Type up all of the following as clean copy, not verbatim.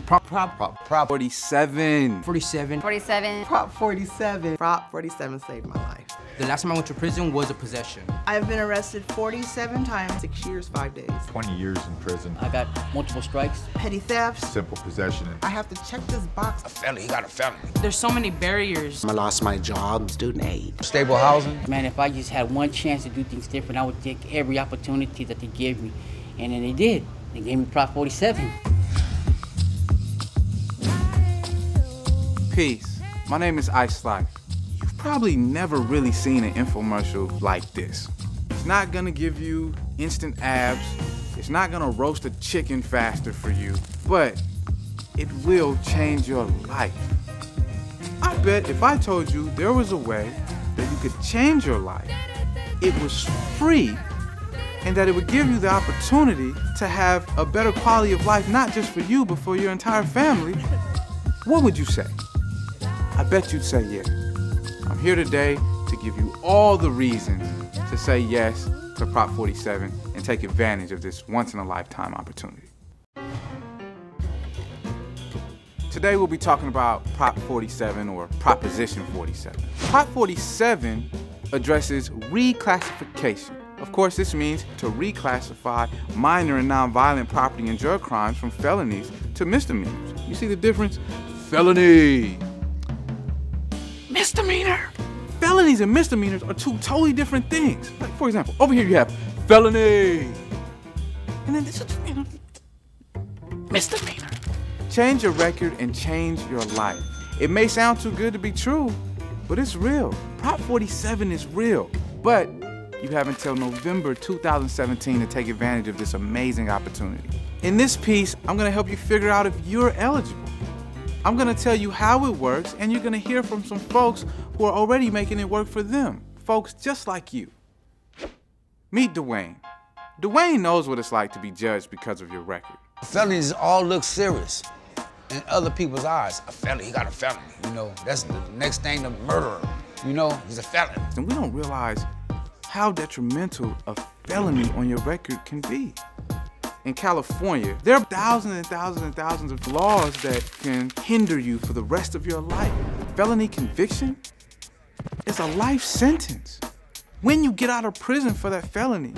Prop 47. 47. 47. Prop 47. Prop 47 saved my life. The last time I went to prison was a possession. I've been arrested 47 times, 6 years, 5 days. 20 years in prison. I got multiple strikes. Petty thefts. Simple possession. I have to check this box. A felony, he got a felony. There's so many barriers. I lost my job, student aid. Stable housing. Man, if I just had one chance to do things different, I would take every opportunity that they gave me. And then they did. They gave me Prop 47. Peace. My name is Ice Life. You've probably never really seen an infomercial like this. It's not gonna give you instant abs. It's not gonna roast a chicken faster for you, but it will change your life. I bet if I told you there was a way that you could change your life, it was free, and that it would give you the opportunity to have a better quality of life, not just for you, but for your entire family, what would you say? I bet you'd say yeah. I'm here today to give you all the reasons to say yes to Prop 47 and take advantage of this once-in-a-lifetime opportunity. Today we'll be talking about Prop 47 or Proposition 47. Prop 47 addresses reclassification. Of course, this means to reclassify minor and non-violent property and drug crimes from felonies to misdemeanors. You see the difference? Felony. Misdemeanor. Felonies and misdemeanors are two totally different things. Like, for example, over here you have felony. And then this is, misdemeanor. Change your record and change your life. It may sound too good to be true, but it's real. Prop 47 is real, but you have until November 2017 to take advantage of this amazing opportunity. In this piece, I'm gonna help you figure out if you're eligible. I'm gonna tell you how it works, and you're gonna hear from some folks who are already making it work for them. Folks just like you. Meet Dwayne. Dwayne knows what it's like to be judged because of your record. Felonies all look serious in other people's eyes. A felony, he got a felony. You know, that's the next thing to murderer. You know, he's a felon. And we don't realize how detrimental a felony on your record can be. In California, there are thousands and thousands and thousands of laws that can hinder you for the rest of your life. Felony conviction is a life sentence. When you get out of prison for that felony,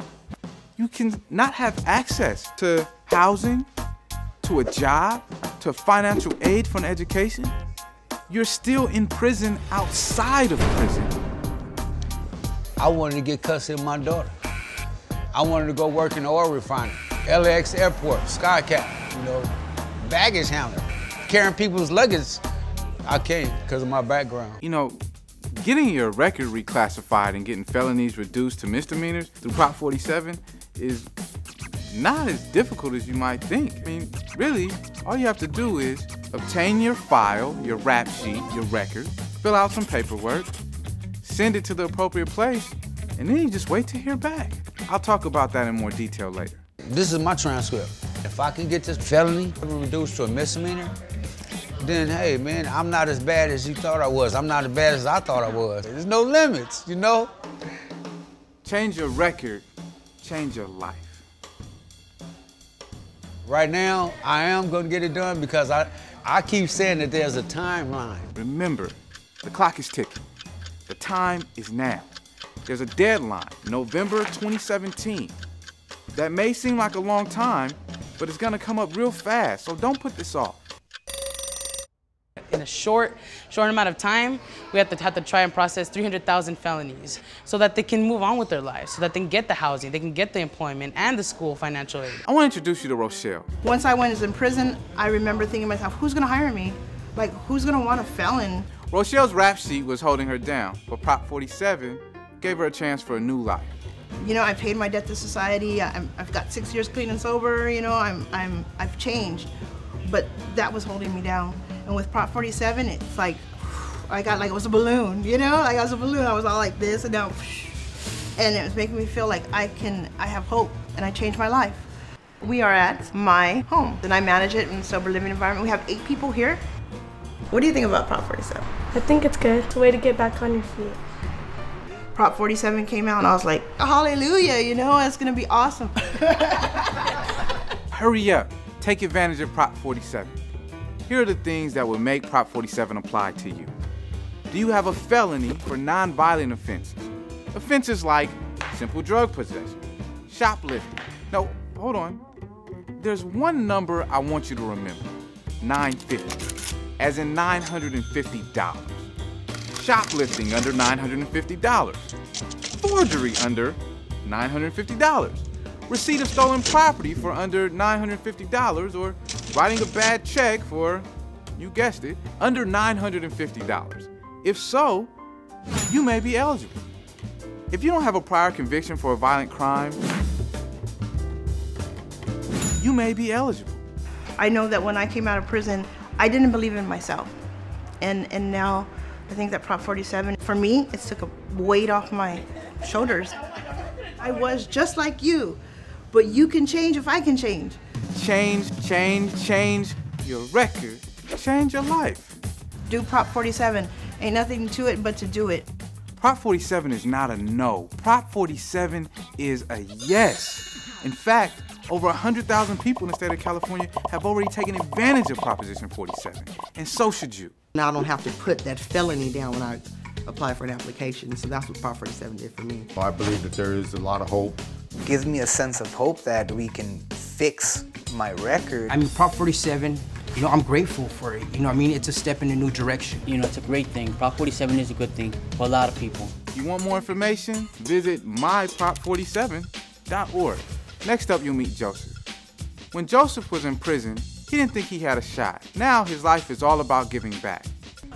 you can not have access to housing, to a job, to financial aid for an education. You're still in prison outside of prison. I wanted to get custody of my daughter. I wanted to go work in the oil refinery, LAX airport, Skycap, you know, baggage handler, carrying people's luggage. I can't because of my background. You know, getting your record reclassified and getting felonies reduced to misdemeanors through Prop 47 is not as difficult as you might think. I mean, really, all you have to do is obtain your file, your rap sheet, your record, fill out some paperwork, send it to the appropriate place, and then you just wait to hear back. I'll talk about that in more detail later. This is my transcript. If I can get this felony reduced to a misdemeanor, then hey, man, I'm not as bad as you thought I was. I'm not as bad as I thought I was. There's no limits, you know? Change your record, change your life. Right now, I am gonna get it done because I keep saying that there's a timeline. Remember, the clock is ticking. The time is now. There's a deadline, November 2017. That may seem like a long time, but it's gonna come up real fast, so don't put this off. In a short amount of time, we have to try and process 300,000 felonies so that they can move on with their lives, so that they can get the housing, they can get the employment and the school financial aid. I want to introduce you to Rochelle. Once I went in prison, I remember thinking to myself, who's gonna hire me? Like, who's gonna want a felon? Rochelle's rap sheet was holding her down, but Prop 47 gave her a chance for a new life. You know, I paid my debt to society. I've got 6 years clean and sober. You know, I've changed, but that was holding me down. And with Prop 47, it's like I got like it was a balloon. You know, like I was a balloon. I was all like this, and now, and it was making me feel like I have hope, and I changed my life. We are at my home, and I manage it in a sober living environment. We have 8 people here. What do you think about Prop 47? I think it's good. It's a way to get back on your feet. Prop 47 came out and I was like, hallelujah, you know, it's gonna be awesome. Hurry up, take advantage of Prop 47. here are the things that would make Prop 47 apply to you. Do you have a felony for non-violent offenses? Offenses like simple drug possession, shoplifting. No, hold on. There's one number I want you to remember. 950, as in $950. Shoplifting under $950. Forgery under $950. Receipt of stolen property for under $950, or writing a bad check for, you guessed it, under $950. If so, you may be eligible. If you don't have a prior conviction for a violent crime, you may be eligible. I know that when I came out of prison, I didn't believe in myself. And now I think that Prop 47, for me, it took a weight off my shoulders. I was just like you, but you can change if I can change. Change your record, change your life. Do Prop 47. Ain't nothing to it but to do it. Prop 47 is not a no. Prop 47 is a yes. In fact, over 100,000 people in the state of California have already taken advantage of Proposition 47, and so should you. Now I don't have to put that felony down when I apply for an application, so that's what Prop 47 did for me. I believe that there is a lot of hope. Gives me a sense of hope that we can fix my record. I mean, Prop 47, you know, I'm grateful for it. You know what I mean? It's a step in a new direction. You know, it's a great thing. Prop 47 is a good thing for a lot of people. You want more information? Visit myprop47.org. Next up, you'll meet Joseph. When Joseph was in prison, he didn't think he had a shot. Now his life is all about giving back.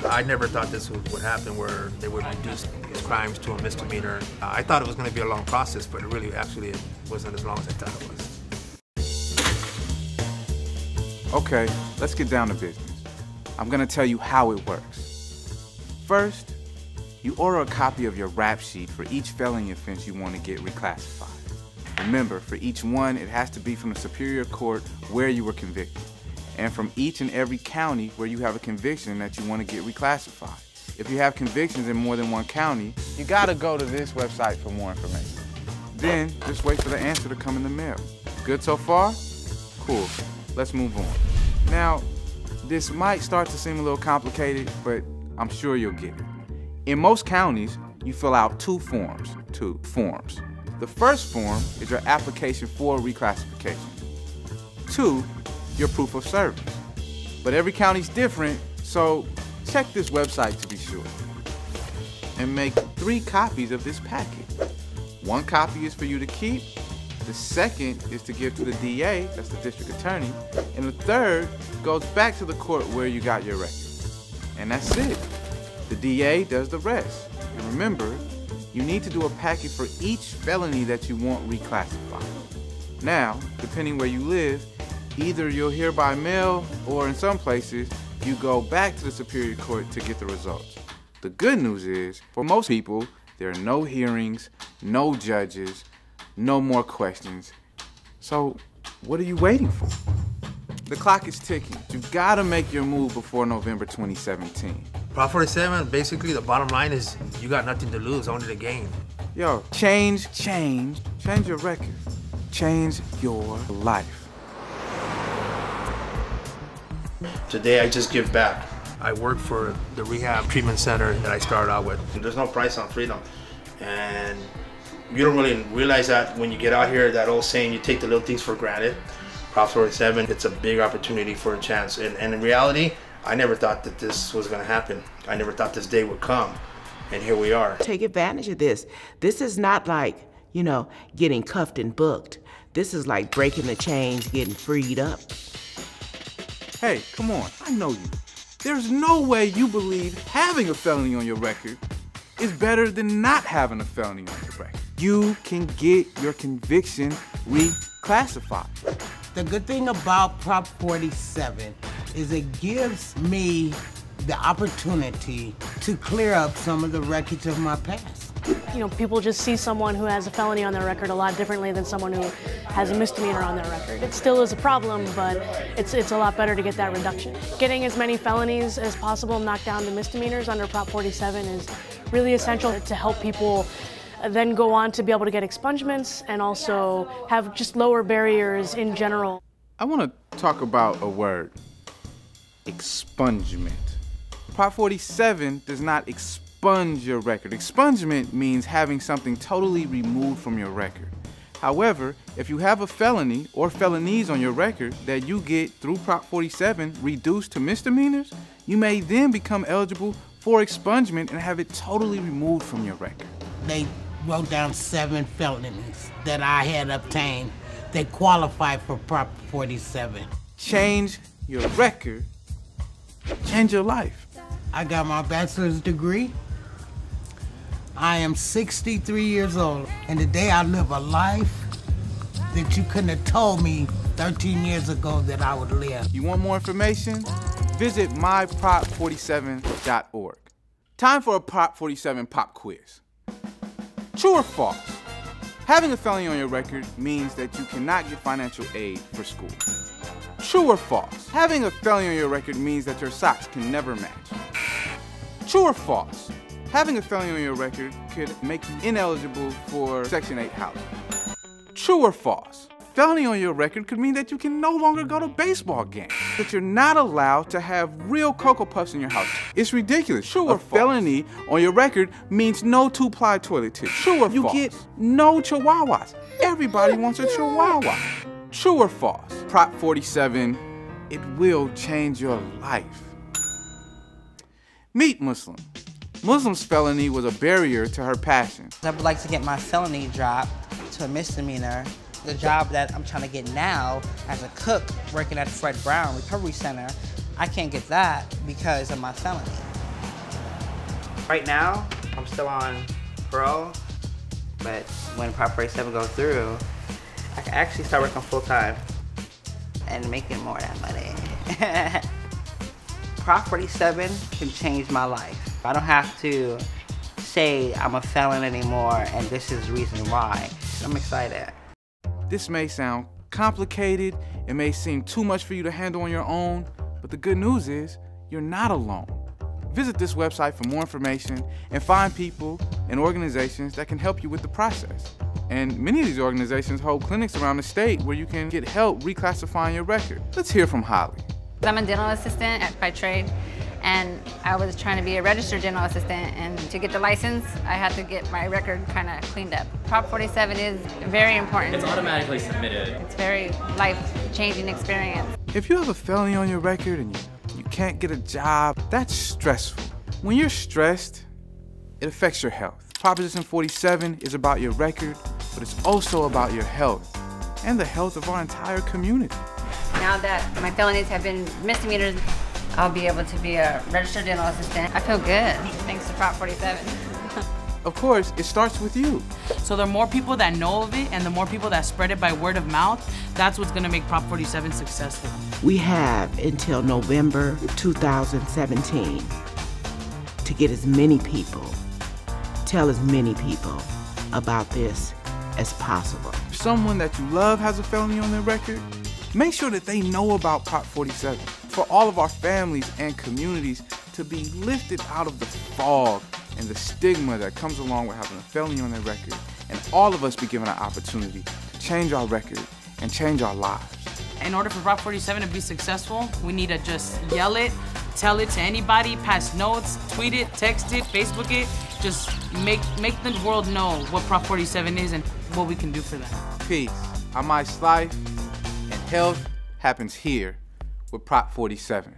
I never thought this would happen, where they would reduce these crimes to a misdemeanor. I thought it was going to be a long process, but it wasn't as long as I thought it was. Okay, let's get down to business. I'm gonna tell you how it works. First, you order a copy of your rap sheet for each felony offense you want to get reclassified. Remember, for each one, it has to be from the Superior Court where you were convicted, and from each and every county where you have a conviction that you want to get reclassified. If you have convictions in more than one county, you gotta go to this website for more information. Then, just wait for the answer to come in the mail. Good so far? Cool. Let's move on. Now, this might start to seem a little complicated, but I'm sure you'll get it. In most counties, you fill out two forms. The first form is your application for reclassification. 2, your proof of service. But every county's different, so check this website to be sure. And make 3 copies of this packet. 1 copy is for you to keep, the second is to give to the DA, that's the district attorney, and the third goes back to the court where you got your record. And that's it. The DA does the rest. And remember, you need to do a packet for each felony that you want reclassified. Now, depending where you live, either you'll hear by mail, or in some places, you go back to the Superior Court to get the results. The good news is, for most people, there are no hearings, no judges, no more questions. So, what are you waiting for? The clock is ticking. You've got to make your move before November 2017. Prop 47, basically the bottom line is you got nothing to lose, only to gain. Yo, change your record. Change your life. Today I just give back. I work for the rehab treatment center that I started out with. There's no price on freedom. And you don't really realize that when you get out here, that old saying, you take the little things for granted. Prop 47, it's a big opportunity for a chance. And in reality, I never thought that this was gonna happen. I never thought this day would come, and here we are. Take advantage of this. This is not like, you know, getting cuffed and booked. This is like breaking the chains, getting freed up. Hey, come on, I know you. There's no way you believe having a felony on your record is better than not having a felony on your record. You can get your conviction reclassified. The good thing about Prop 47 is it gives me the opportunity to clear up some of the wreckage of my past. You know, people just see someone who has a felony on their record a lot differently than someone who has a misdemeanor on their record. It still is a problem, but it's a lot better to get that reduction. Getting as many felonies as possible knocked down to misdemeanors under Prop 47 is really essential to help people then go on to be able to get expungements and also have just lower barriers in general. I want to talk about a word. expungement. Prop 47 does not expunge your record. Expungement means having something totally removed from your record. However, if you have a felony or felonies on your record that you get through Prop 47 reduced to misdemeanors, you may then become eligible for expungement and have it totally removed from your record. They wrote down 7 felonies that I had obtained that qualified for Prop 47. Change your record, change your life. I got my bachelor's degree. I am 63 years old, and today I live a life that you couldn't have told me 13 years ago that I would live. You want more information? Visit myprop47.org. Time for a Prop 47 pop quiz. True or false? Having a felony on your record means that you cannot get financial aid for school. True or false? Having a felony on your record means that your socks can never match. True or false? Having a felony on your record could make you ineligible for Section 8 housing. True or false? Felony on your record could mean that you can no longer go to baseball games, that you're not allowed to have real Cocoa Puffs in your house. It's ridiculous. True or false? A felony on your record means no 2-ply toilet tissue. True or false? You get no chihuahuas. Everybody wants a chihuahua. True or false? Prop 47, it will change your life. Meet Muslim. Muslim's felony was a barrier to her passion. I would like to get my felony dropped to a misdemeanor. The job that I'm trying to get now as a cook working at Fred Brown Recovery Center, I can't get that because of my felony. Right now, I'm still on parole, but when Prop 47 goes through, I can actually start working full-time and making more of that money. Prop 47 can change my life. I don't have to say I'm a felon anymore and this is the reason why. I'm excited. This may sound complicated, it may seem too much for you to handle on your own, but the good news is you're not alone. Visit this website for more information and find people and organizations that can help you with the process. And many of these organizations hold clinics around the state where you can get help reclassifying your record. Let's hear from Holly. I'm a dental assistant by trade, and I was trying to be a registered dental assistant, and to get the license, I had to get my record kind of cleaned up. Prop 47 is very important. It's automatically submitted. It's a very life-changing experience. If you have a felony on your record and you can't get a job, that's stressful. When you're stressed, it affects your health. Proposition 47 is about your record, but it's also about your health and the health of our entire community. Now that my felonies have been misdemeanors, I'll be able to be a registered dental assistant. I feel good, thanks to Prop 47. Of course, it starts with you. So the more people that know of it and the more people that spread it by word of mouth, that's what's gonna make Prop 47 successful. We have until November 2017 to get as many people, tell as many people about this as possible. If someone that you love has a felony on their record, make sure that they know about Prop 47. For all of our families and communities to be lifted out of the fog and the stigma that comes along with having a felony on their record, and all of us be given an opportunity to change our record and change our lives. In order for Prop 47 to be successful, we need to just yell it, tell it to anybody, pass notes, tweet it, text it, Facebook it. Just make the world know what Prop 47 is and what we can do for them. Peace. I'm Ice Life, and health happens here with Prop 47.